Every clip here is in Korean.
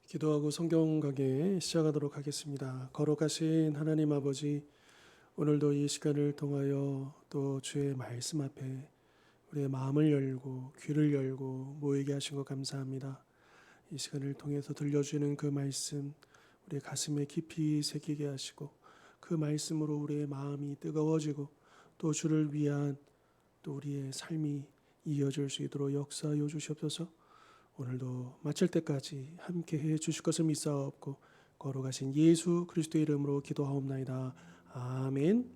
기도하고 성경 강해 시작하도록 하겠습니다. 거룩하신 하나님 아버지, 오늘도 이 시간을 통하여 또 주의 말씀 앞에 우리의 마음을 열고 귀를 열고 모이게 하신 것 감사합니다. 이 시간을 통해서 들려주는 그 말씀 우리의 가슴에 깊이 새기게 하시고 그 말씀으로 우리의 마음이 뜨거워지고 또 주를 위한 또 우리의 삶이 이어질 수 있도록 역사하여 주시옵소서. 오늘도 마칠 때까지 함께해 주실 것을 믿사옵고 거룩하신 예수 그리스도의 이름으로 기도하옵나이다. 아멘.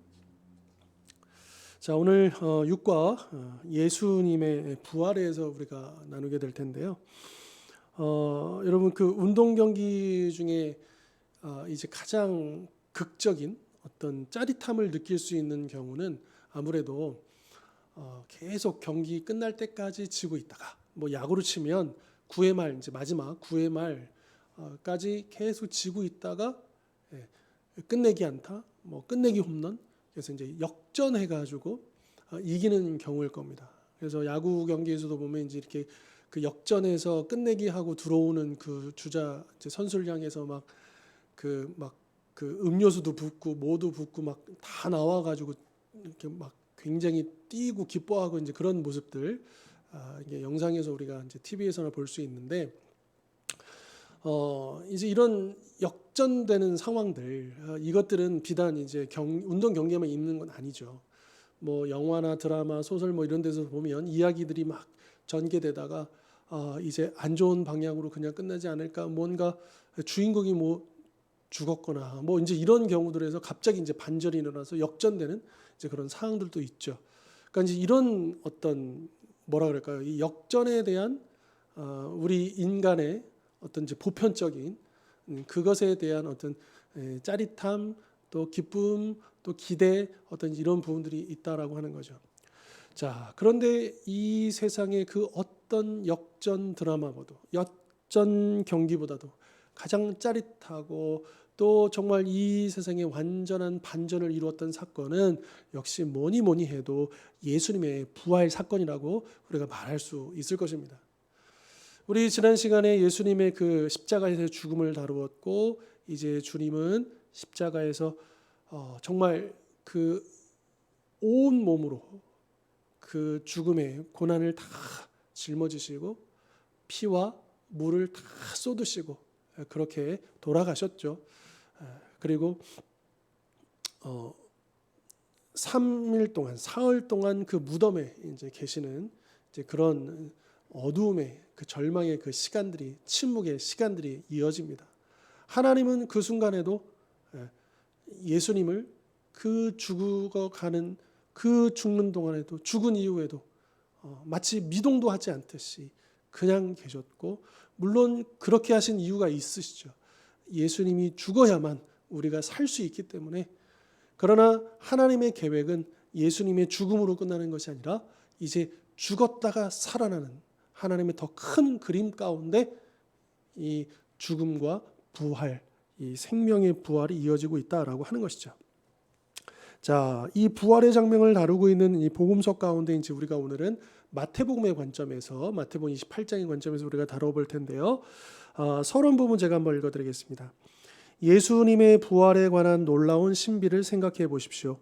자, 오늘 6과 예수님의 부활에 대해서 우리가 나누게 될 텐데요. 여러분 그 운동 경기 중에 이제 가장 극적인 어떤 짜릿함을 느낄 수 있는 경우는 아무래도 계속 경기 끝날 때까지 지고 있다가 뭐 야구로 치면 9회 말 이제 마지막 9회 말까지 계속 지고 있다가 끝내기 안타, 뭐 끝내기 홈런, 그래서 이제 역전해 가지고 이기는 경우일 겁니다. 그래서 야구 경기에서도 보면 이제 이렇게 그 역전해서 끝내기 하고 들어오는 그 주자 이제 선수를 향해서 막 그 음료수도 붓고 뭐도 붓고 막 다 나와 가지고 이렇게 막 굉장히 뛰고 기뻐하고 이제 그런 모습들 이게 영상에서 우리가 이제 TV에서나 볼 수 있는데 이제 이런 역전되는 상황들 이것들은 비단 이제 운동 경기에만 있는 건 아니죠. 뭐 영화나 드라마, 소설 뭐 이런 데서 보면 이야기들이 막 전개되다가 이제 안 좋은 방향으로 그냥 끝나지 않을까, 뭔가 주인공이 뭐 죽었거나 뭐 이제 이런 경우들에서 갑자기 이제 반전이 일어나서 역전되는 이제 그런 상황들도 있죠. 그러니까 이제 이런 어떤 뭐라 그럴까요? 이 역전에 대한 우리 인간의 어떤 이제 보편적인 그것에 대한 어떤 짜릿함, 또 기쁨, 또 기대, 어떤 이런 부분들이 있다라고 하는 거죠. 자, 그런데 이 세상의 그 어떤 역전 드라마보다, 역전 경기보다도 가장 짜릿하고 또 정말 이 세상에 완전한 반전을 이루었던 사건은 역시 뭐니 해도 예수님의 부활 사건이라고 우리가 말할 수 있을 것입니다. 우리 지난 시간에 예수님의 그 십자가에서 죽음을 다루었고, 이제 주님은 십자가에서 정말 그 온 몸으로 그 죽음의 고난을 다 짊어지시고 피와 물을 다 쏟으시고 그렇게 돌아가셨죠. 그리고 3일 동안, 사흘 동안 그 무덤에 이제 계시는 이제 그런 어두움의 그 절망의 그 시간들이, 침묵의 시간들이 이어집니다. 하나님은 그 순간에도 예수님을 그 죽어가는 그 죽는 동안에도, 죽은 이후에도 마치 미동도 하지 않듯이 그냥 계셨고, 물론 그렇게 하신 이유가 있으시죠. 예수님이 죽어야만 우리가 살 수 있기 때문에. 그러나 하나님의 계획은 예수님의 죽음으로 끝나는 것이 아니라 이제 죽었다가 살아나는 하나님의 더 큰 그림 가운데 이 죽음과 부활, 이 생명의 부활이 이어지고 있다라고 하는 것이죠. 자, 이 부활의 장면을 다루고 있는 이 복음서 가운데 이제 우리가 오늘은 마태복음의 관점에서, 마태복음 28장의 관점에서 우리가 다뤄볼 텐데요. 서론 부분 제가 한번 읽어드리겠습니다. 예수님의 부활에 관한 놀라운 신비를 생각해 보십시오.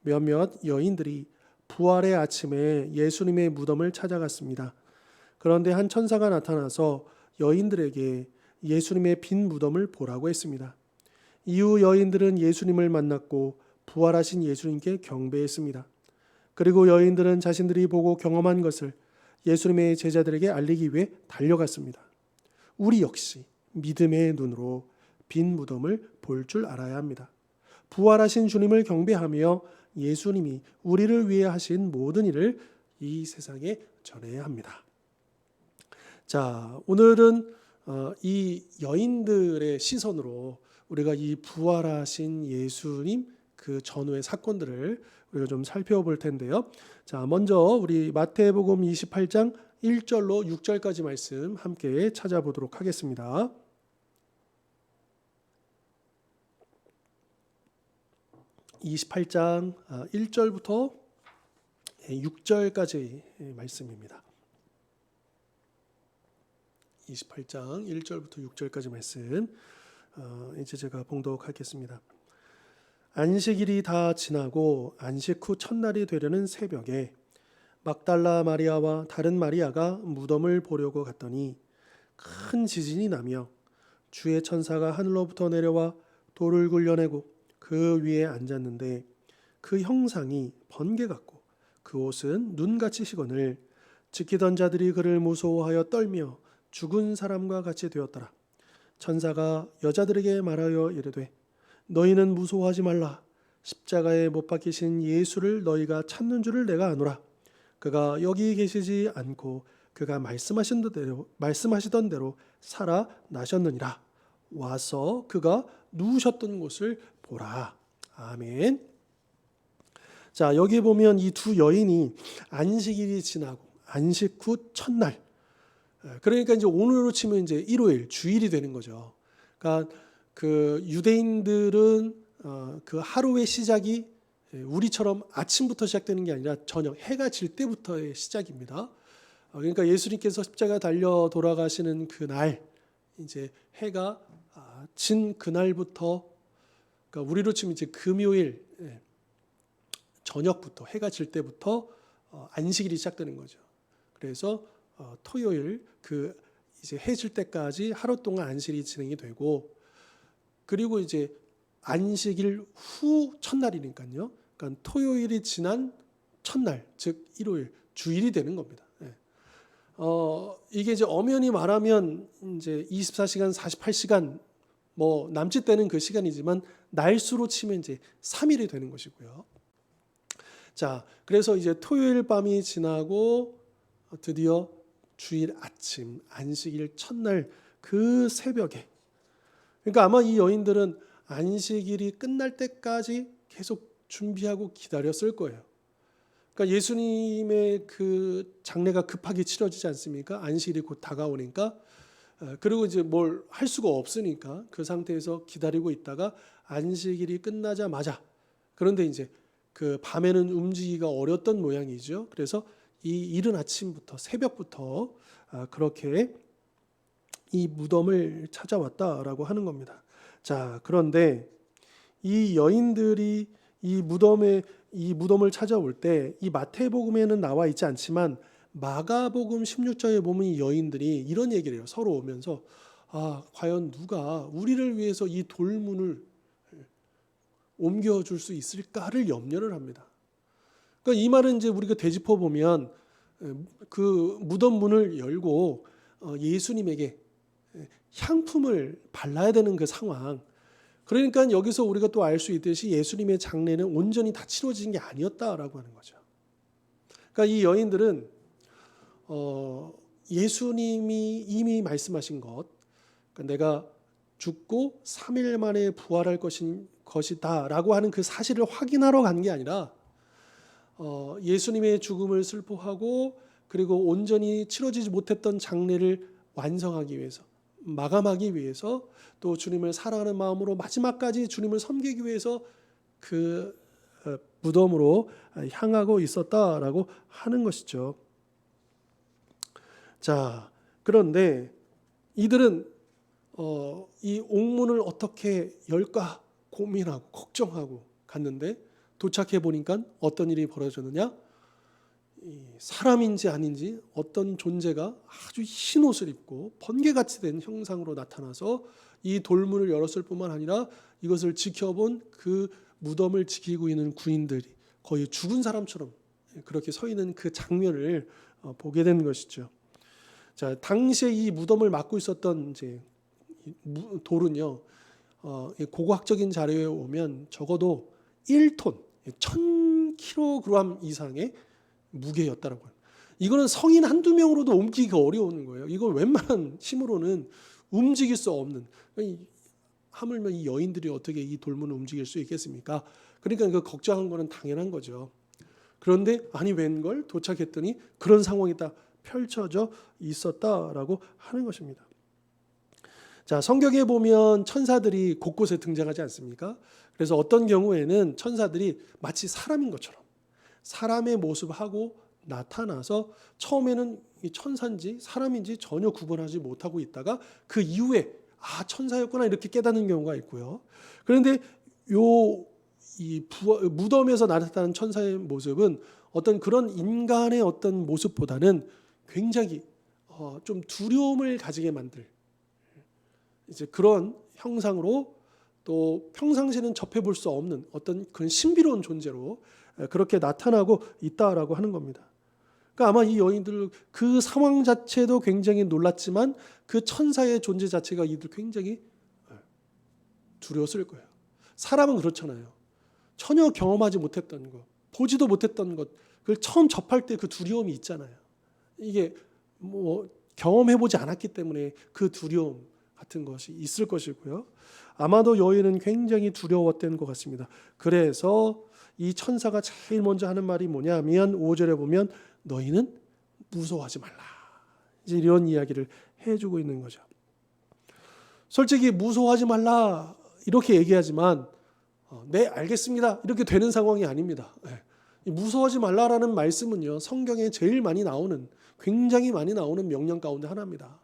몇몇 여인들이 부활의 아침에 예수님의 무덤을 찾아갔습니다. 그런데 한 천사가 나타나서 여인들에게 예수님의 빈 무덤을 보라고 했습니다. 이후 여인들은 예수님을 만났고 부활하신 예수님께 경배했습니다. 그리고 여인들은 자신들이 보고 경험한 것을 예수님의 제자들에게 알리기 위해 달려갔습니다. 우리 역시 믿음의 눈으로 빈 무덤을 볼 줄 알아야 합니다. 부활하신 주님을 경배하며 예수님이 우리를 위해 하신 모든 일을 이 세상에 전해야 합니다. 자, 오늘은 이 여인들의 시선으로 우리가 이 부활하신 예수님 그 전후의 사건들을 우리가 좀 살펴볼 텐데요. 자, 먼저 우리 마태복음 28장 1절로 6절까지 말씀 함께 찾아보도록 하겠습니다. 28장 1절부터 6절까지 말씀입니다. 28장 1절부터 6절까지 말씀 이제 제가 봉독하겠습니다. 안식일이 다 지나고 안식 후 첫날이 되려는 새벽에 막달라 마리아와 다른 마리아가 무덤을 보려고 갔더니 큰 지진이 나며 주의 천사가 하늘로부터 내려와 돌을 굴려내고 그 위에 앉았는데 그 형상이 번개 같고 그 옷은 눈같이 시거늘 지키던 자들이 그를 무서워하여 떨며 죽은 사람과 같이 되었더라. 천사가 여자들에게 말하여 이르되 너희는 무서워하지 말라. 십자가에 못 박히신 예수를 너희가 찾는 줄을 내가 아노라. 그가 여기 계시지 않고 그가 말씀하시던 대로 살아나셨느니라. 와서 그가 누우셨던 곳을 보라. 아멘. 자, 여기 보면 이 두 여인이 안식일이 지나고 안식 후 첫날, 그러니까 이제 오늘로 치면 이제 일요일, 주일이 되는 거죠. 그러니까 그 유대인들은 그 하루의 시작이 우리처럼 아침부터 시작되는 게 아니라 저녁 해가 질 때부터의 시작입니다. 그러니까 예수님께서 십자가 달려 돌아가시는 그날, 이제 해가 진 그날부터, 그러니까 우리로 치면 이제 금요일 저녁부터 해가 질 때부터 안식일이 시작되는 거죠. 그래서 토요일 그 이제 해 질 때까지 하루 동안 안식일이 진행이 되고, 그리고 이제 안식일 후 첫날이니까요. 그러니까 토요일이 지난 첫날, 즉 일요일, 주일이 되는 겁니다. 이게 이제 엄연히 말하면 이제 24시간, 48시간 뭐 남짓되는 그 시간이지만 날수로 치면 이제 3일이 되는 것이고요. 자, 그래서 이제 토요일 밤이 지나고 드디어 주일 아침, 안식일 첫날 그 새벽에, 그러니까 아마 이 여인들은 안식일이 끝날 때까지 계속 준비하고 기다렸을 거예요. 그러니까 예수님의 그 장례가 급하게 치러지지 않습니까? 안식일이 곧 다가오니까. 그리고 이제 뭘 할 수가 없으니까 그 상태에서 기다리고 있다가 안식일이 끝나자마자, 그런데 이제 그 밤에는 움직이기가 어렸던 모양이죠. 그래서 이 이른 아침부터 새벽부터 그렇게 이 무덤을 찾아왔다라고 하는 겁니다. 자, 그런데 이 여인들이 이 무덤을 찾아올 때 이 마태복음에는 나와 있지 않지만 마가복음 16장에 보면 이 여인들이 이런 얘기를 해요. 서로 오면서 과연 누가 우리를 위해서 이 돌문을 옮겨줄 수 있을까를 염려를 합니다. 그러니까 이 말은 이제 우리가 되짚어 보면 그 무덤 문을 열고 예수님에게 향품을 발라야 되는 그 상황. 그러니까 여기서 우리가 또 알 수 있듯이 예수님의 장례는 온전히 다 치러진 게 아니었다라고 하는 거죠. 그러니까 이 여인들은 예수님이 이미 말씀하신 것, 그러니까 내가 죽고 3일 만에 부활할 것이다라고 하는 그 사실을 확인하러 간 게 아니라 예수님의 죽음을 슬퍼하고 그리고 온전히 치러지지 못했던 장례를 완성하기 위해서, 마감하기 위해서, 또 주님을 사랑하는 마음으로 마지막까지 주님을 섬기기 위해서 그 무덤으로 향하고 있었다라고 하는 것이죠. 자, 그런데 이들은 이 옥문을 어떻게 열까 고민하고 걱정하고 갔는데 도착해 보니까 어떤 일이 벌어졌느냐? 사람인지 아닌지 어떤 존재가 아주 흰 옷을 입고 번개같이 된 형상으로 나타나서 이 돌문을 열었을 뿐만 아니라 이것을 지켜본 그 무덤을 지키고 있는 구인들이 거의 죽은 사람처럼 그렇게 서 있는 그 장면을 보게 된 것이죠. 자, 당시에 이 무덤을 막고 있었던 이제 돌은요, 고고학적인 자료에 오면 적어도 1톤, 1000kg 이상의 무게였다라고 해요. 이거는 성인 한두 명으로도 옮기기가 어려운 거예요. 이걸 웬만한 힘으로는 움직일 수 없는. 하물며 이 여인들이 어떻게 이 돌문을 움직일 수 있겠습니까? 그러니까 그 걱정한 거는 당연한 거죠. 그런데 아니 웬걸 도착했더니 그런 상황이 딱 펼쳐져 있었다라고 하는 것입니다. 자, 성경에 보면 천사들이 곳곳에 등장하지 않습니까? 그래서 어떤 경우에는 천사들이 마치 사람인 것처럼 사람의 모습하고 나타나서 처음에는 이 천사인지 사람인지 전혀 구분하지 못하고 있다가 그 이후에 천사였구나 이렇게 깨닫는 경우가 있고요. 그런데 무덤에서 나타난 천사의 모습은 어떤 그런 인간의 어떤 모습보다는 굉장히 좀 두려움을 가지게 만들 이제 그런 형상으로, 또 평상시에는 접해볼 수 없는 어떤 그런 신비로운 존재로 그렇게 나타나고 있다라고 하는 겁니다. 그러니까 아마 이 여인들 그 상황 자체도 굉장히 놀랐지만 그 천사의 존재 자체가 이들 굉장히 두려웠을 거예요. 사람은 그렇잖아요. 전혀 경험하지 못했던 것, 보지도 못했던 것, 그걸 처음 접할 때 그 두려움이 있잖아요. 이게 뭐 경험해보지 않았기 때문에 그 두려움 같은 것이 있을 것이고요. 아마도 여인은 굉장히 두려웠던 것 같습니다. 그래서 이 천사가 제일 먼저 하는 말이 뭐냐면 5절에 보면 너희는 무서워하지 말라. 이제 이런 이야기를 해주고 있는 거죠. 솔직히 무서워하지 말라 이렇게 얘기하지만 네 알겠습니다 이렇게 되는 상황이 아닙니다. 무서워하지 말라라는 말씀은요 성경에 제일 많이 나오는, 굉장히 많이 나오는 명령 가운데 하나입니다.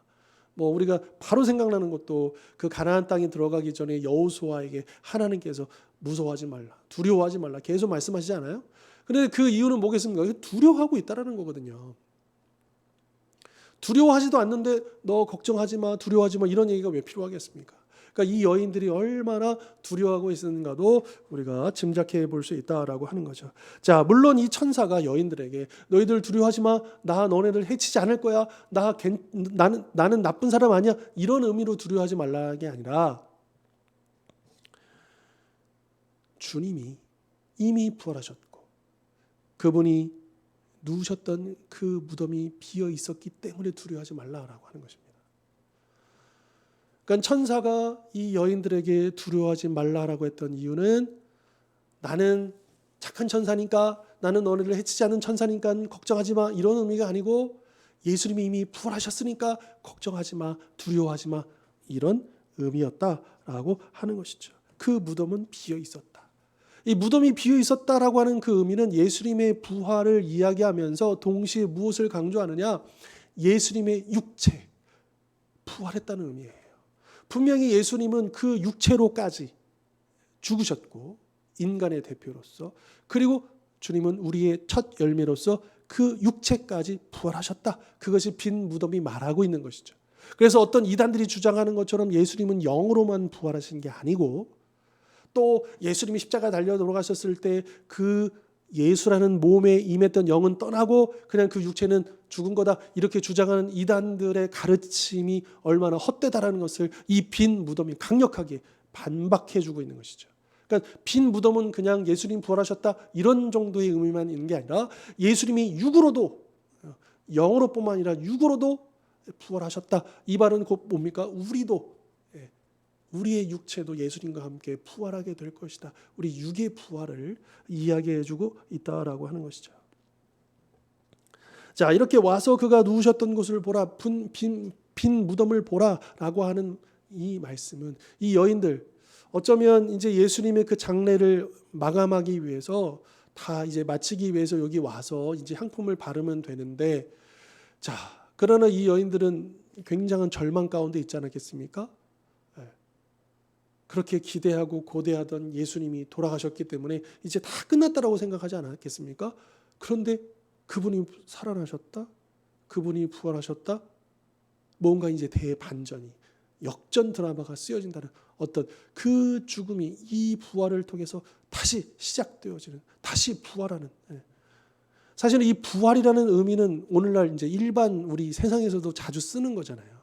뭐 우리가 바로 생각나는 것도 그 가나안 땅에 들어가기 전에 여호수아에게 하나님께서 무서워하지 말라, 두려워하지 말라 계속 말씀하시지 않아요? 그런데 그 이유는 뭐겠습니까? 두려워하고 있다라는 거거든요. 두려워하지도 않는데 너 걱정하지 마, 두려워하지 마 이런 얘기가 왜 필요하겠습니까? 그러니까 이 여인들이 얼마나 두려워하고 있었는가도 우리가 짐작해 볼 수 있다라고 하는 거죠. 자, 물론 이 천사가 여인들에게 너희들 두려워하지 마, 나 너네들 해치지 않을 거야, 나는 나쁜 사람 아니야 이런 의미로 두려워하지 말라는 게 아니라 주님이 이미 부활하셨고 그분이 누우셨던 그 무덤이 비어 있었기 때문에 두려워하지 말라라고 하는 것입니다. 그러니까 천사가 이 여인들에게 두려워하지 말라라고 했던 이유는 나는 착한 천사니까, 나는 너네를 해치지 않는 천사니까 걱정하지 마 이런 의미가 아니고 예수님이 이미 부활하셨으니까 걱정하지 마, 두려워하지 마 이런 의미였다라고 하는 것이죠. 그 무덤은 비어 있었다. 이 무덤이 비어 있었다라고 하는 그 의미는 예수님의 부활을 이야기하면서 동시에 무엇을 강조하느냐? 예수님의 육체, 부활했다는 의미예요. 분명히 예수님은 그 육체로까지 죽으셨고 인간의 대표로서, 그리고 주님은 우리의 첫 열매로서 그 육체까지 부활하셨다. 그것이 빈 무덤이 말하고 있는 것이죠. 그래서 어떤 이단들이 주장하는 것처럼 예수님은 영으로만 부활하신 게 아니고 또 예수님이 십자가 달려 돌아가셨을 때 그 예수라는 몸에 임했던 영은 떠나고 그냥 그 육체는 죽은 거다 이렇게 주장하는 이단들의 가르침이 얼마나 헛되다라는 것을 이 빈 무덤이 강력하게 반박해주고 있는 것이죠. 그러니까 빈 무덤은 그냥 예수님 부활하셨다 이런 정도의 의미만 있는 게 아니라 예수님이 육으로도, 영으로뿐만 아니라 육으로도 부활하셨다. 이 말은 곧 뭡니까? 우리의 육체도 예수님과 함께 부활하게 될 것이다. 우리 육의 부활을 이야기해주고 있다라고 하는 것이죠. 자, 이렇게 와서 그가 누우셨던 곳을 보라, 빈 무덤을 보라라고 하는 이 말씀은 이 여인들 어쩌면 이제 예수님의 그 장례를 마감하기 위해서 다 이제 마치기 위해서 여기 와서 이제 향품을 바르면 되는데, 자, 그러나 이 여인들은 굉장한 절망 가운데 있지 않았겠습니까? 그렇게 기대하고 고대하던 예수님이 돌아가셨기 때문에 이제 다 끝났다라고 생각하지 않았겠습니까? 그런데 그분이 살아나셨다? 그분이 부활하셨다? 뭔가 이제 대반전이, 역전 드라마가 쓰여진다는 어떤 그 죽음이 이 부활을 통해서 다시 시작되어지는, 다시 부활하는. 사실은 이 부활이라는 의미는 오늘날 이제 일반 우리 세상에서도 자주 쓰는 거잖아요.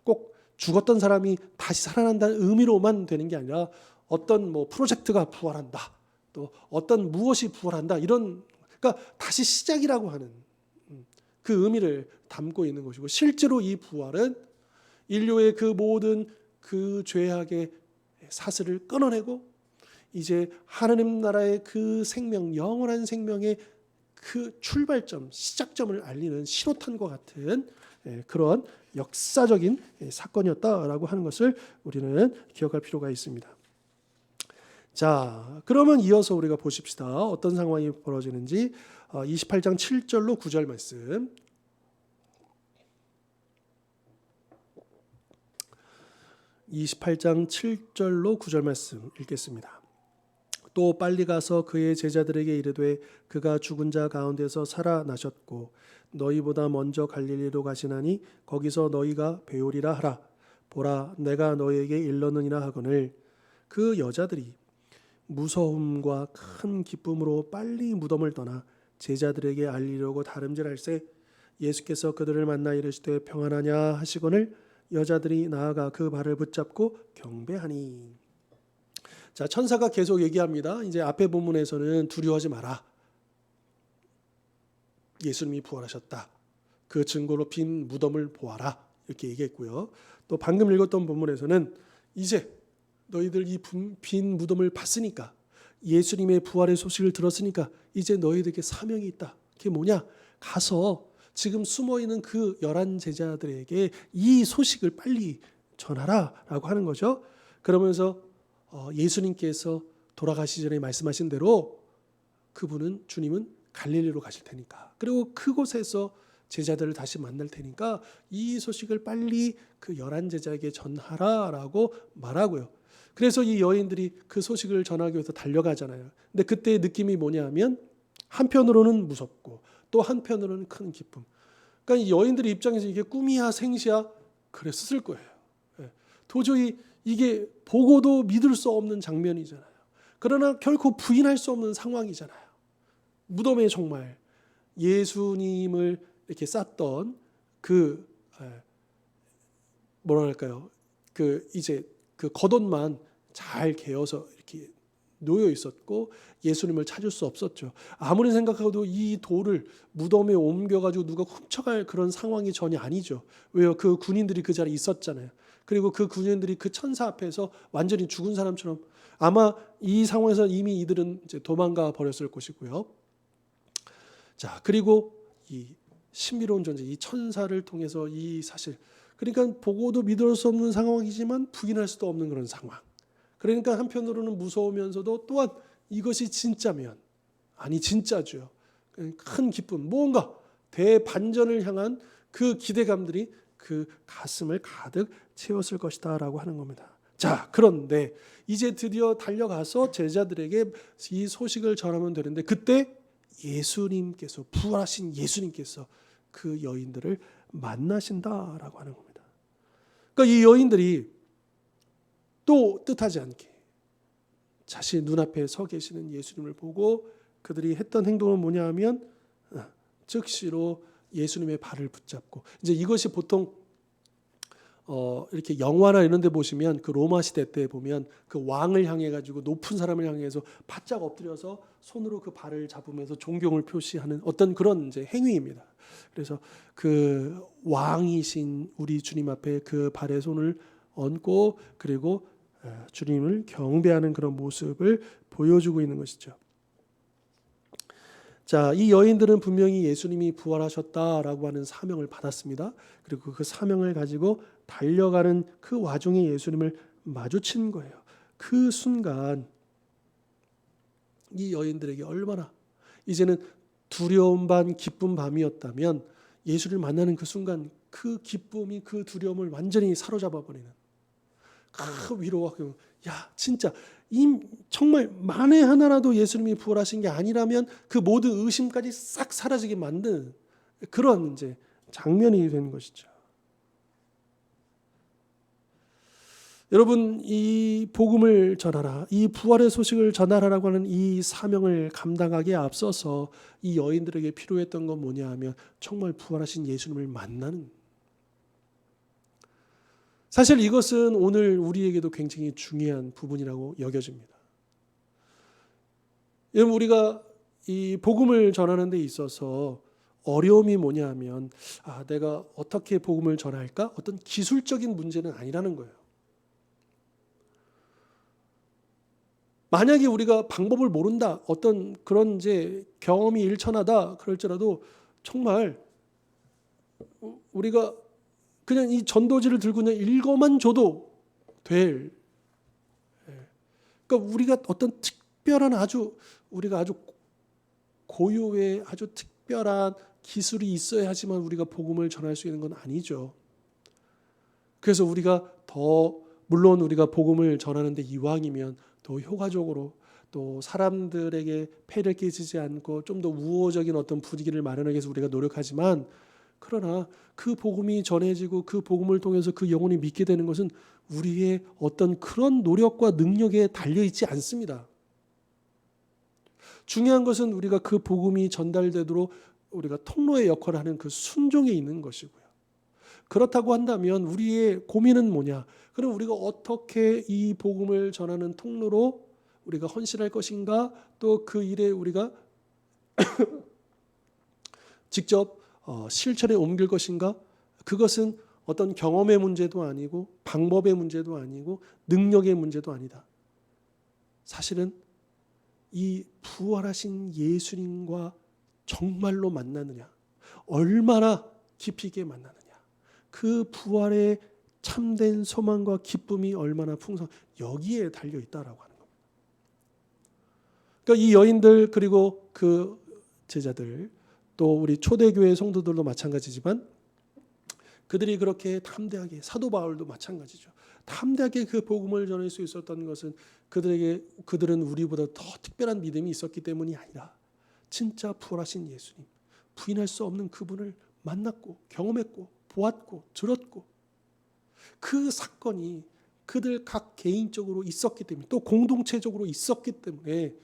꼭 죽었던 사람이 다시 살아난다는 의미로만 되는 게 아니라 어떤 뭐 프로젝트가 부활한다, 또 어떤 무엇이 부활한다 이런, 그러니까 다시 시작이라고 하는 그 의미를 담고 있는 것이고, 실제로 이 부활은 인류의 그 모든 그 죄악의 사슬을 끊어내고 이제 하나님 나라의 그 생명, 영원한 생명의 그 출발점, 시작점을 알리는 신호탄과 같은 그런 역사적인 사건이었다라고 하는 것을 우리는 기억할 필요가 있습니다. 자, 그러면 이어서 우리가 보십시다. 어떤 상황이 벌어지는지 28장 7절로 9절 말씀. 28장 7절로 9절 말씀 읽겠습니다. 또 빨리 가서 그의 제자들에게 이르되 그가 죽은 자 가운데서 살아나셨고 너희보다 먼저 갈릴리로 가시나니 거기서 너희가 배우리라 하라. 보라, 내가 너희에게 일렀느니라 하거늘. 그 여자들이 무서움과 큰 기쁨으로 빨리 무덤을 떠나 제자들에게 알리려고 다름질할새 예수께서 그들을 만나 이르시되 평안하냐 하시거늘 여자들이 나아가 그 발을 붙잡고 경배하니. 자, 천사가 계속 얘기합니다. 이제 앞에 본문에서는 두려워하지 마라. 예수님이 부활하셨다. 그 증거로 빈 무덤을 보아라. 이렇게 얘기했고요. 또 방금 읽었던 본문에서는 이제 너희들 이 빈 무덤을 봤으니까 예수님의 부활의 소식을 들었으니까 이제 너희들에게 사명이 있다. 그게 뭐냐? 가서 지금 숨어있는 그 11 제자들에게 이 소식을 빨리 전하라 라고 하는 거죠. 그러면서 예수님께서 돌아가시 전에 말씀하신 대로 그분은 주님은 갈릴리로 가실 테니까 그리고 그곳에서 제자들을 다시 만날 테니까 이 소식을 빨리 그 11 제자에게 전하라 라고 말하고요. 그래서 이 여인들이 그 소식을 전하기 위해서 달려가잖아요. 근데 그때의 느낌이 뭐냐 하면 한편으로는 무섭고 또 한편으로는 큰 기쁨. 그러니까 이 여인들의 입장에서 이게 꿈이야 생시야 그랬을 거예요. 도저히 이게 보고도 믿을 수 없는 장면이잖아요. 그러나 결코 부인할 수 없는 상황이잖아요. 무덤에 정말 예수님을 이렇게 쌌던 그 뭐랄까요? 그 이제 그 겉옷만 잘 개어서 이렇게 놓여 있었고 예수님을 찾을 수 없었죠. 아무리 생각해도 이 돌을 무덤에 옮겨가지고 누가 훔쳐갈 그런 상황이 전혀 아니죠. 왜요? 그 군인들이 그 자리에 있었잖아요. 그리고 그 군인들이 그 천사 앞에서 완전히 죽은 사람처럼 아마 이 상황에서 이미 이들은 이제 도망가 버렸을 것이고요. 자, 그리고 이 신비로운 존재, 이 천사를 통해서 이 사실, 그러니까 보고도 믿을 수 없는 상황이지만 부인할 수도 없는 그런 상황. 그러니까 한편으로는 무서우면서도 또한 이것이 진짜면, 아니 진짜죠. 큰 기쁨, 뭔가 대반전을 향한 그 기대감들이 그 가슴을 가득 채웠을 것이다 라고 하는 겁니다. 자, 그런데 이제 드디어 달려가서 제자들에게 이 소식을 전하면 되는데 그때 예수님께서, 부활하신 예수님께서 그 여인들을 만나신다라고 하는 겁니다. 그러니까 이 여인들이 또 뜻하지 않게 자신 눈앞에 서 계시는 예수님을 보고 그들이 했던 행동은 뭐냐 하면 즉시로 예수님의 발을 붙잡고, 이제 이것이 보통 이렇게 영화나 이런 데 보시면 그 로마 시대 때 보면 그 왕을 향해 가지고 높은 사람을 향해서 바짝 엎드려서 손으로 그 발을 잡으면서 존경을 표시하는 어떤 그런 이제 행위입니다. 그래서 그 왕이신 우리 주님 앞에 그 발에 손을 얹고 그리고 주님을 경배하는 그런 모습을 보여주고 있는 것이죠. 자, 이 여인들은 분명히 예수님이 부활하셨다라고 하는 사명을 받았습니다. 그리고 그 사명을 가지고 달려가는 그 와중에 예수님을 마주친 거예요. 그 순간 이 여인들에게 얼마나 이제는 두려움 반 기쁨 밤이었다면 예수를 만나는 그 순간 그 기쁨이 그 두려움을 완전히 사로잡아 버리는 그 위로와 야 진짜 정말 만에 하나라도 예수님이 부활하신 게 아니라면 그 모든 의심까지 싹 사라지게 만드는 그런 이제 장면이 된 것이죠. 여러분, 이 복음을 전하라, 이 부활의 소식을 전하라라고 하는 이 사명을 감당하기에 앞서서 이 여인들에게 필요했던 건 뭐냐 하면 정말 부활하신 예수님을 만나는, 사실 이것은 오늘 우리에게도 굉장히 중요한 부분이라고 여겨집니다. 여러분, 우리가 이 복음을 전하는 데 있어서 어려움이 뭐냐 하면 내가 어떻게 복음을 전할까? 어떤 기술적인 문제는 아니라는 거예요. 만약에 우리가 방법을 모른다, 어떤 그런 이제 경험이 일천하다 그럴지라도 정말 우리가 그냥 이 전도지를 들고 그냥 읽어만 줘도 될 그러니까 우리가 어떤 특별한 우리가 아주 고유의 아주 특별한 기술이 있어야 하지만 우리가 복음을 전할 수 있는 건 아니죠. 그래서 우리가 물론 우리가 복음을 전하는데 이왕이면 더 효과적으로 또 사람들에게 폐를 끼치지 않고 좀 더 우호적인 어떤 분위기를 마련하기 위해서 우리가 노력하지만, 그러나 그 복음이 전해지고 그 복음을 통해서 그 영혼이 믿게 되는 것은 우리의 어떤 그런 노력과 능력에 달려있지 않습니다. 중요한 것은 우리가 그 복음이 전달되도록 우리가 통로의 역할을 하는 그 순종에 있는 것이고요. 그렇다고 한다면 우리의 고민은 뭐냐? 그럼 우리가 어떻게 이 복음을 전하는 통로로 우리가 헌신할 것인가? 또 그 일에 우리가 직접 실천에 옮길 것인가? 그것은 어떤 경험의 문제도 아니고 방법의 문제도 아니고 능력의 문제도 아니다. 사실은 이 부활하신 예수님과 정말로 만나느냐, 얼마나 깊이 있게 만나느냐, 그 부활의 참된 소망과 기쁨이 얼마나 풍성, 여기에 달려 있다라고 하는 겁니다. 그러니까 이 여인들 그리고 그 제자들 또 우리 초대교회 성도들도 마찬가지지만 그들이 그렇게 담대하게, 사도 바울도 마찬가지죠. 담대하게 그 복음을 전할 수 있었던 것은 그들은 우리보다 더 특별한 믿음이 있었기 때문이 아니라 진짜 부활하신 예수님, 부인할 수 없는 그분을 만났고 경험했고 보았고 들었고, 그 사건이 그들 각 개인적으로 있었기 때문에 또 공동체적으로 있었기 때문에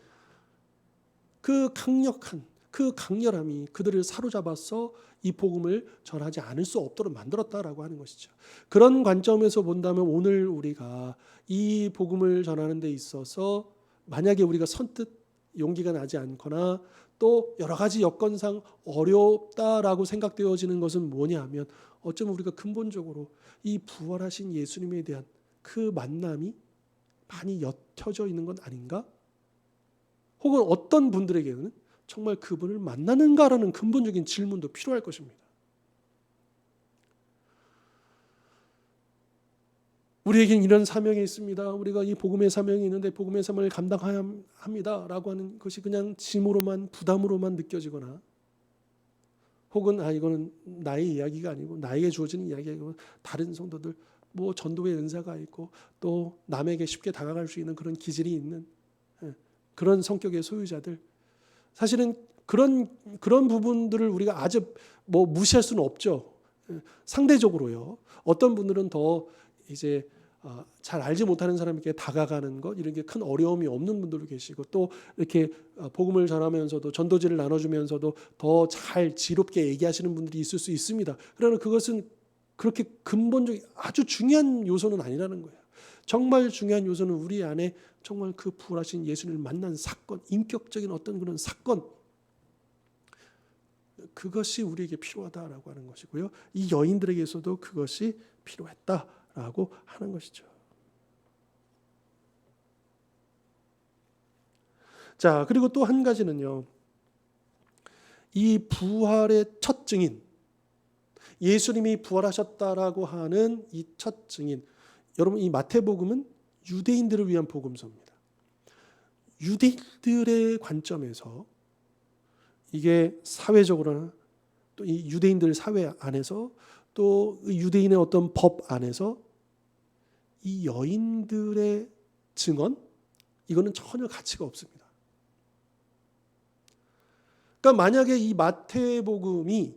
그 강력한 그 강렬함이 그들을 사로잡아서 이 복음을 전하지 않을 수 없도록 만들었다라고 하는 것이죠. 그런 관점에서 본다면 오늘 우리가 이 복음을 전하는 데 있어서 만약에 우리가 선뜻 용기가 나지 않거나 또 여러 가지 여건상 어렵다라고 생각되어지는 것은 뭐냐 하면 어쩌면 우리가 근본적으로 이 부활하신 예수님에 대한 그 만남이 많이 옅어져 있는 건 아닌가? 혹은 어떤 분들에게는 정말 그분을 만나는가라는 근본적인 질문도 필요할 것입니다. 우리에겐 이런 사명이 있습니다. 우리가 이 복음의 사명이 있는데 복음의 사명을 감당해야 합니다라고 하는 것이 그냥 짐으로만 부담으로만 느껴지거나, 혹은 이거는 나의 이야기가 아니고 나에게 주어지는 이야기가 아니고 다른 성도들 뭐 전도의 은사가 있고 또 남에게 쉽게 다가갈 수 있는 그런 기질이 있는 그런 성격의 소유자들, 사실은 그런 부분들을 우리가 아주 뭐 무시할 수는 없죠. 상대적으로요. 어떤 분들은 더 이제 잘 알지 못하는 사람에게 다가가는 것, 이런 게 큰 어려움이 없는 분들도 계시고, 또 이렇게 복음을 전하면서도 전도지를 나눠주면서도 더 잘 지롭게 얘기하시는 분들이 있을 수 있습니다. 그러나 그것은 그렇게 근본적인 아주 중요한 요소는 아니라는 거예요. 정말 중요한 요소는 우리 안에 정말 그 부활하신 예수님을 만난 사건, 인격적인 어떤 그런 사건, 그것이 우리에게 필요하다라고 하는 것이고요. 이 여인들에게서도 그것이 필요했다라고 하는 것이죠. 자, 그리고 또 한 가지는요. 이 부활의 첫 증인, 예수님이 부활하셨다라고 하는 이 첫 증인, 여러분 이 마태복음은 유대인들을 위한 복음서입니다. 유대인들의 관점에서 이게 사회적으로나 또 이 유대인들 사회 안에서 또 유대인의 어떤 법 안에서 이 여인들의 증언, 이거는 전혀 가치가 없습니다. 그러니까 만약에 이 마태복음이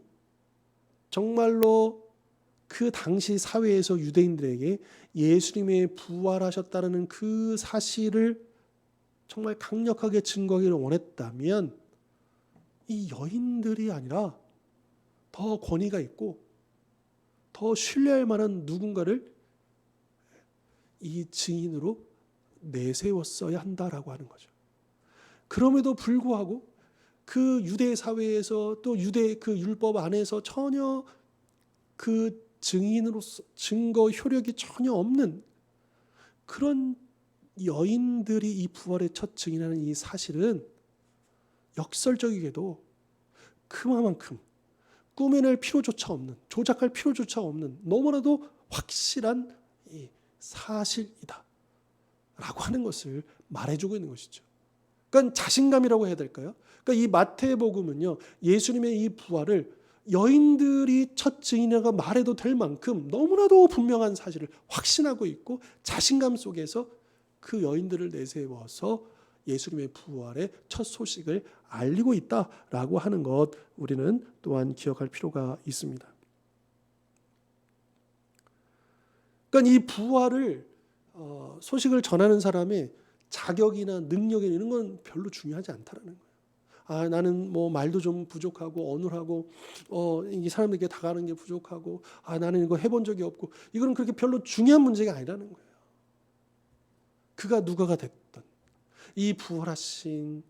정말로 그 당시 사회에서 유대인들에게 예수님의 부활하셨다는 그 사실을 정말 강력하게 증거하기를 원했다면 이 여인들이 아니라 더 권위가 있고 더 신뢰할 만한 누군가를 이 증인으로 내세웠어야 한다라고 하는 거죠. 그럼에도 불구하고 그 유대 사회에서 또 유대 그 율법 안에서 전혀 그 증인으로서 증거 효력이 전혀 없는 그런 여인들이 이 부활의 첫 증인하는 이 사실은 역설적이게도 그만큼 꾸며낼 필요조차 없는, 조작할 필요조차 없는 너무나도 확실한 이 사실이다 라고 하는 것을 말해주고 있는 것이죠. 그러니까 자신감이라고 해야 될까요? 그러니까 이 마태복음은요, 예수님의 이 부활을 여인들이 첫 증인이라고 말해도 될 만큼 너무나도 분명한 사실을 확신하고 있고 자신감 속에서 그 여인들을 내세워서 예수님의 부활의 첫 소식을 알리고 있다라고 하는 것, 우리는 또한 기억할 필요가 있습니다. 그러니까 이 부활을 소식을 전하는 사람의 자격이나 능력이나 이런 건 별로 중요하지 않다라는 거예요. 나는 뭐 말도 좀 부족하고 어눌하고 이 사람에게 다가가는 게 부족하고 나는 이거 해본 적이 없고, 이거는 그렇게 별로 중요한 문제가 아니라는 거예요. 그가 누가가 됐든 이 부활하신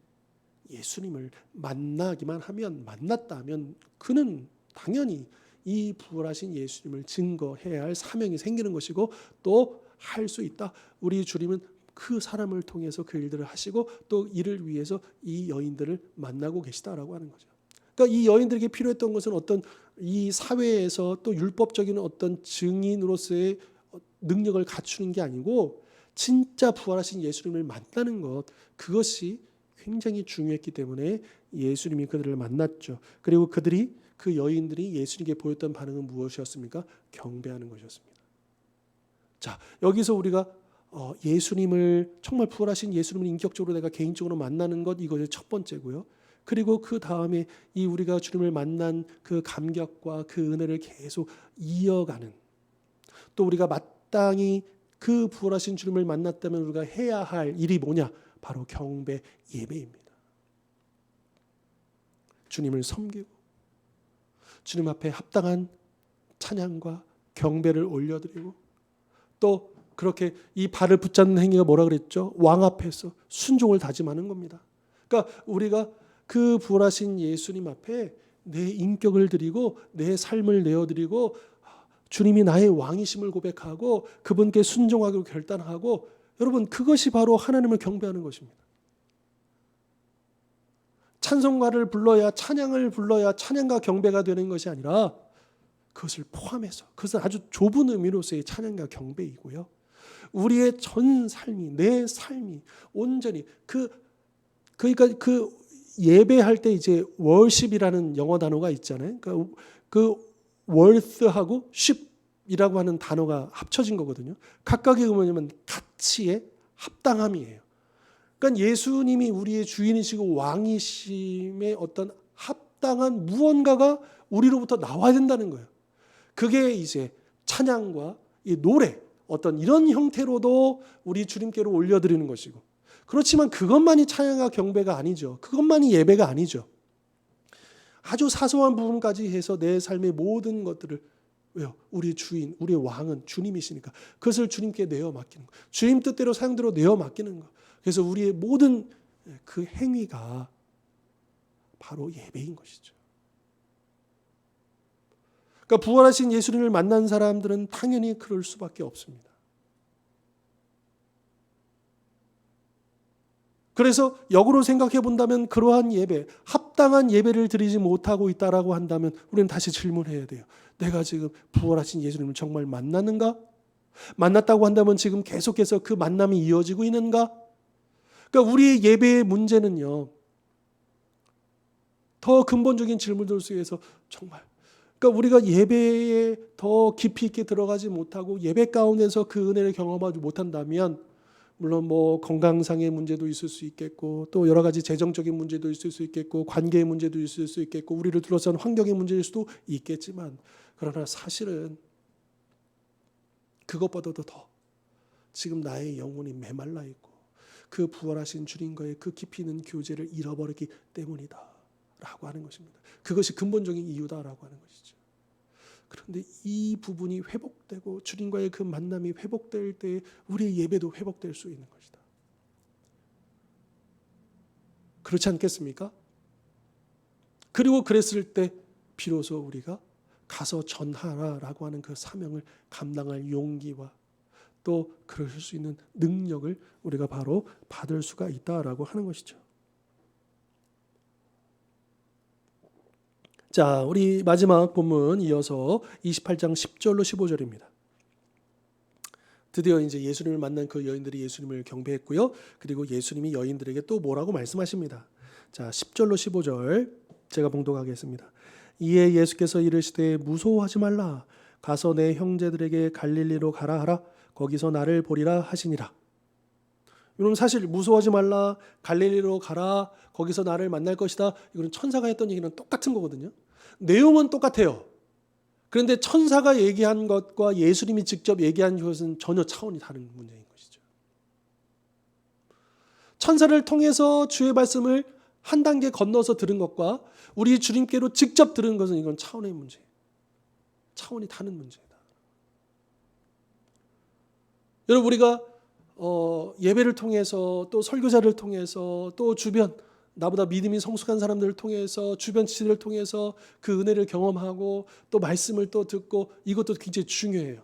예수님을 만나기만 하면, 만났다 하면 그는 당연히 이 부활하신 예수님을 증거해야 할 사명이 생기는 것이고 또 할 수 있다. 우리 주님은 그 사람을 통해서 그 일들을 하시고 또 이를 위해서 이 여인들을 만나고 계시다라고 하는 거죠. 그러니까 이 여인들에게 필요했던 것은 어떤 이 사회에서 또 율법적인 어떤 증인으로서의 능력을 갖추는 게 아니고 진짜 부활하신 예수님을 만나는 것, 그것이 굉장히 중요했기 때문에 예수님이 그들을 만났죠. 그리고 그 여인들이 예수님께 보였던 반응은 무엇이었습니까? 경배하는 것이었습니다. 자, 여기서 우리가 예수님을, 정말 부활하신 예수님을 인격적으로 내가 개인적으로 만나는 것, 이것이 첫 번째고요. 그리고 그 다음에 이 우리가 주님을 만난 그 감격과 그 은혜를 계속 이어가는, 또 우리가 마땅히 그 부활하신 주님을 만났다면 우리가 해야 할 일이 뭐냐? 바로 경배, 예배입니다. 주님을 섬기고 주님 앞에 합당한 찬양과 경배를 올려드리고, 또 그렇게 이 발을 붙잡는 행위가 뭐라 그랬죠? 왕 앞에서 순종을 다짐하는 겁니다. 그러니까 우리가 그 부활하신 예수님 앞에 내 인격을 드리고 내 삶을 내어드리고 주님이 나의 왕이심을 고백하고 그분께 순종하기로 결단하고, 여러분, 그것이 바로 하나님을 경배하는 것입니다. 찬송가를 불러야, 찬양을 불러야 찬양과 경배가 되는 것이 아니라 그것을 포함해서, 그것은 아주 좁은 의미로서의 찬양과 경배이고요. 우리의 전 삶이, 내 삶이 온전히 그러니까 그 예배할 때 이제 worship이라는 영어 단어가 있잖아요. 그 worth하고 ship이라고 하는 단어가 합쳐진 거거든요. 각각의 의미는 가치의 합당함이에요. 그러니까 예수님이 우리의 주인이시고 왕이심의 어떤 합당한 무언가가 우리로부터 나와야 된다는 거예요. 그게 이제 찬양과 이 노래, 어떤 이런 형태로도 우리 주님께로 올려드리는 것이고, 그렇지만 그것만이 찬양과 경배가 아니죠. 그것만이 예배가 아니죠. 아주 사소한 부분까지 해서 내 삶의 모든 것들을, 왜요? 우리 주인, 우리 왕은 주님이시니까 그것을 주님께 내어 맡기는 거, 주님 뜻대로 사용대로 내어 맡기는 거. 그래서 우리의 모든 그 행위가 바로 예배인 것이죠. 그러니까 부활하신 예수님을 만난 사람들은 당연히 그럴 수밖에 없습니다. 그래서 역으로 생각해 본다면 그러한 예배, 합당한 예배를 드리지 못하고 있다라고 한다면 우리는 다시 질문해야 돼요. 내가 지금 부활하신 예수님을 정말 만났는가? 만났다고 한다면 지금 계속해서 그 만남이 이어지고 있는가? 그러니까 우리의 예배의 문제는요, 더 근본적인 질문들 속에서 정말, 그러니까 우리가 예배에 더 깊이 있게 들어가지 못하고 예배 가운데서 그 은혜를 경험하지 못한다면, 물론 뭐 건강상의 문제도 있을 수 있겠고 또 여러 가지 재정적인 문제도 있을 수 있겠고 관계의 문제도 있을 수 있겠고 우리를 둘러싼 환경의 문제일 수도 있겠지만, 그러나 사실은 그것보다도 더 지금 나의 영혼이 메말라 있고 그 부활하신 주님과의 그 깊이 있는 교제를 잃어버렸기 때문이다 라고 하는 것입니다. 그것이 근본적인 이유다라고 하는 것이죠. 그런데 이 부분이 회복되고 주님과의 그 만남이 회복될 때 우리의 예배도 회복될 수 있는 것이다. 그렇지 않겠습니까? 그리고 그랬을 때 비로소 우리가 가서 전하라라고 하는 그 사명을 감당할 용기와 또 그럴 수 있는 능력을 우리가 바로 받을 수가 있다라고 하는 것이죠. 자, 우리 마지막 본문 이어서 28장 10절로 15절입니다. 드디어 이제 예수님을 만난 그 여인들이 예수님을 경배했고요. 그리고 예수님이 여인들에게 또 뭐라고 말씀하십니다. 자, 10절로 15절 제가 봉독하겠습니다. 이에 예수께서 이르시되 무서워하지 말라. 가서 내 형제들에게 갈릴리로 가라 하라. 거기서 나를 보리라 하시니라. 여러분 사실 무서워하지 말라. 갈릴리로 가라. 거기서 나를 만날 것이다. 이거는 천사가 했던 얘기는 똑같은 거거든요. 내용은 똑같아요. 그런데 천사가 얘기한 것과 예수님이 직접 얘기한 것은 전혀 차원이 다른 문제인 것이죠. 천사를 통해서 주의 말씀을 한 단계 건너서 들은 것과 우리 주님께로 직접 들은 것은 이건 차원의 문제예요. 차원이 다른 문제다. 여러분 우리가 예배를 통해서 또 설교자를 통해서 또 주변 나보다 믿음이 성숙한 사람들을 통해서 주변 지체를 통해서 그 은혜를 경험하고 또 말씀을 또 듣고 이것도 굉장히 중요해요.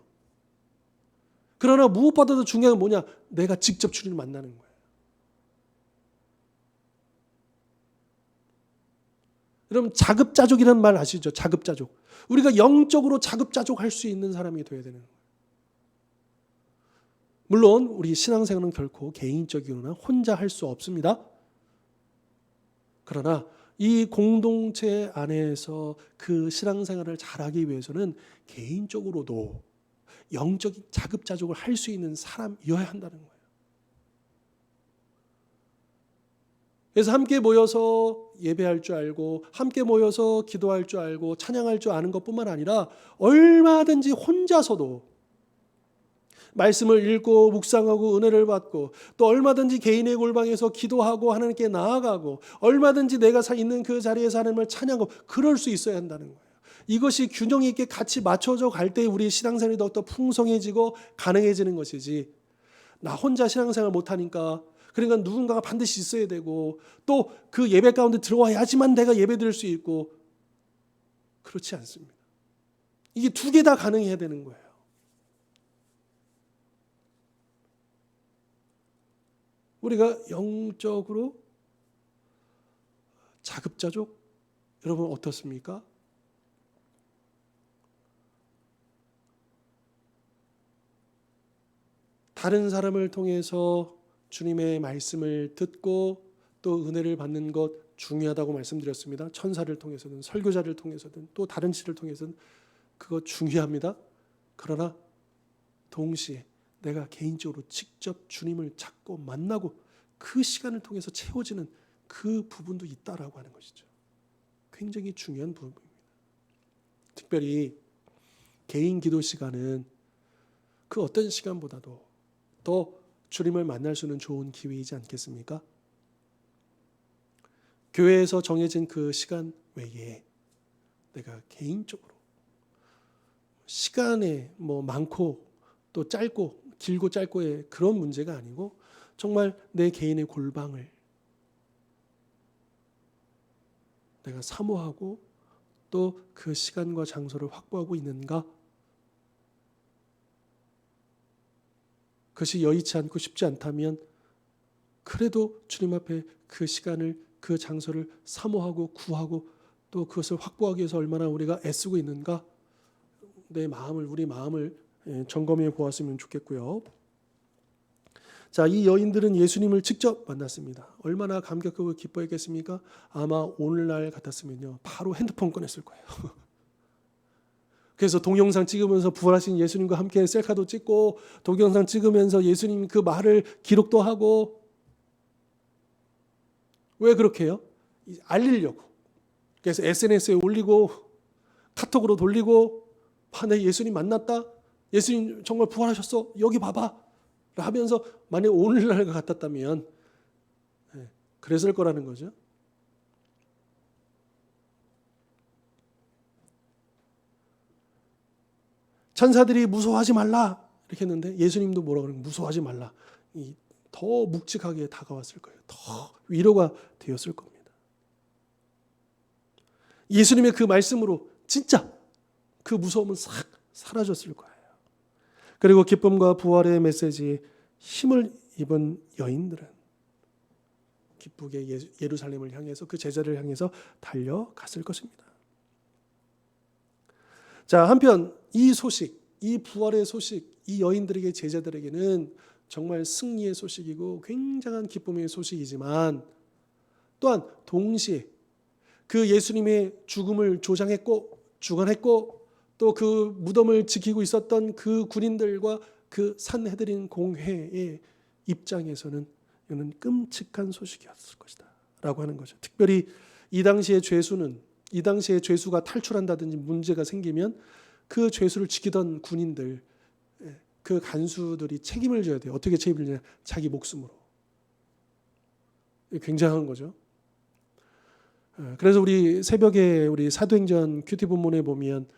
그러나 무엇보다도 중요한 건 뭐냐? 내가 직접 주님을 만나는 거예요. 여러분 자급자족이라는 말 아시죠? 자급자족. 우리가 영적으로 자급자족할 수 있는 사람이 되어야 되는 거예요. 물론 우리 신앙생활은 결코 개인적이거나 혼자 할 수 없습니다. 그러나 이 공동체 안에서 그 신앙생활을 잘하기 위해서는 개인적으로도 영적인 자급자족을 할 수 있는 사람이어야 한다는 거예요. 그래서 함께 모여서 예배할 줄 알고 함께 모여서 기도할 줄 알고 찬양할 줄 아는 것뿐만 아니라 얼마든지 혼자서도 말씀을 읽고 묵상하고 은혜를 받고 또 얼마든지 개인의 골방에서 기도하고 하나님께 나아가고 얼마든지 내가 있는 그 자리에서 하나님을 찬양하고 그럴 수 있어야 한다는 거예요. 이것이 균형 있게 같이 맞춰져 갈 때 우리 신앙생활이 더욱더 풍성해지고 가능해지는 것이지 나 혼자 신앙생활 못하니까 그러니까 누군가가 반드시 있어야 되고 또 그 예배 가운데 들어와야지만 내가 예배 드릴 수 있고 그렇지 않습니다. 이게 두 개 다 가능해야 되는 거예요. 우리가 영적으로 자급자족 여러분 어떻습니까? 다른 사람을 통해서 주님의 말씀을 듣고 또 은혜를 받는 것 중요하다고 말씀드렸습니다. 천사를 통해서든 설교자를 통해서든 또 다른 시를 통해서든 그거 중요합니다. 그러나 동시에 내가 개인적으로 직접 주님을 찾고 만나고 그 시간을 통해서 채워지는 그 부분도 있다라고 하는 것이죠. 굉장히 중요한 부분입니다. 특별히 개인 기도 시간은 그 어떤 시간보다도 더 주님을 만날 수 있는 좋은 기회이지 않겠습니까? 교회에서 정해진 그 시간 외에 내가 개인적으로 시간에 뭐 많고 또 짧고 길고 짧고의 그런 문제가 아니고 정말 내 개인의 골방을 내가 사모하고 또 그 시간과 장소를 확보하고 있는가? 그것이 여의치 않고 쉽지 않다면 그래도 주님 앞에 그 시간을 그 장소를 사모하고 구하고 또 그것을 확보하기 위해서 얼마나 우리가 애쓰고 있는가? 내 마음을 우리 마음을 점검해 보았으면 좋겠고요. 자, 이 여인들은 예수님을 직접 만났습니다. 얼마나 감격하고 기뻐했겠습니까? 아마 오늘날 같았으면요, 바로 핸드폰 꺼냈을 거예요. 그래서 동영상 찍으면서 부활하신 예수님과 함께 셀카도 찍고 동영상 찍으면서 예수님 그 말을 기록도 하고 왜 그렇게 해요? 알리려고. 그래서 SNS에 올리고 카톡으로 돌리고 내 예수님 만났다. 예수님 정말 부활하셨어. 여기 봐봐. 하면서 만약 오늘날과 같았다면 그랬을 거라는 거죠. 천사들이 무서워하지 말라 이렇게 했는데 예수님도 뭐라고 그러는 무서워하지 말라. 더 묵직하게 다가왔을 거예요. 더 위로가 되었을 겁니다. 예수님의 그 말씀으로 진짜 그 무서움은 싹 사라졌을 거예요. 그리고 기쁨과 부활의 메시지에 힘을 입은 여인들은 기쁘게 예루살렘을 향해서 그 제자를 향해서 달려갔을 것입니다. 자, 한편 이 소식, 이 부활의 소식, 이 여인들에게 제자들에게는 정말 승리의 소식이고 굉장한 기쁨의 소식이지만 또한 동시에 그 예수님의 죽음을 조장했고 주관했고 또 그 무덤을 지키고 있었던 그 군인들과 그 산헤드린 공회의 입장에서는 이는 끔찍한 소식이었을 것이다 라고 하는 거죠. 특별히 이 당시의 죄수가 탈출한다든지 문제가 생기면 그 죄수를 지키던 군인들, 그 간수들이 책임을 져야 돼요. 어떻게 책임을 지냐? 자기 목숨으로. 굉장한 거죠. 그래서 우리 새벽에 우리 사도행전 큐티 본문에 보면